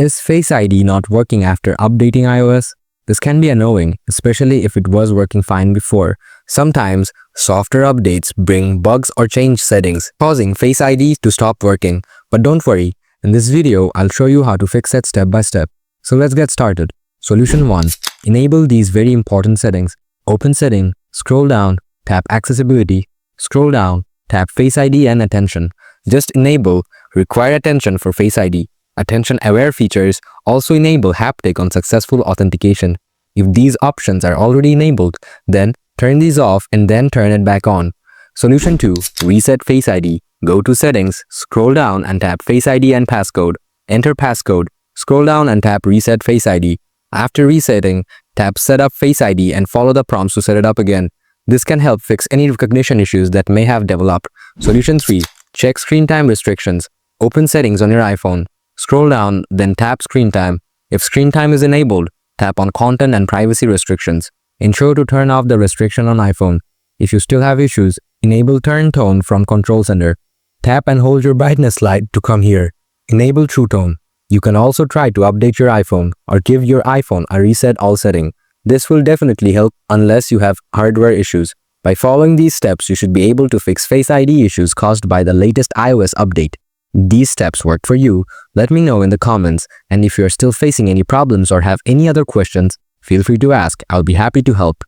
Is Face ID not working after updating iOS? This can be annoying, especially if it was working fine before. Sometimes, software updates bring bugs or change settings, causing Face ID to stop working. But don't worry, in this video, I'll show you how to fix it step by step. So let's get started. Solution 1. Enable these very important settings. Open Setting, scroll down, tap Accessibility, scroll down, tap Face ID and Attention. Just enable Require Attention for Face ID. Attention-aware features also enable haptic on successful authentication. If these options are already enabled, then turn these off and then turn it back on. Solution 2. Reset Face ID. Go to Settings, scroll down and tap Face ID and Passcode. Enter passcode. Scroll down and tap Reset Face ID. After resetting, tap Set up Face ID and follow the prompts to set it up again. This can help fix any recognition issues that may have developed. Solution 3. Check Screen Time Restrictions. Open Settings on your iPhone. Scroll down, then tap Screen Time. If Screen Time is enabled, tap on Content and Privacy Restrictions. Ensure to turn off the restriction on iPhone. If you still have issues, enable Turn Tone from Control Center. Tap and hold your brightness light to come here. Enable True Tone. You can also try to update your iPhone or give your iPhone a Reset All setting. This will definitely help unless you have hardware issues. By following these steps, you should be able to fix Face ID issues caused by the latest iOS update. These steps worked for you? Let me know in the comments, and if you are still facing any problems or have any other questions, feel free to ask. I'll be happy to help.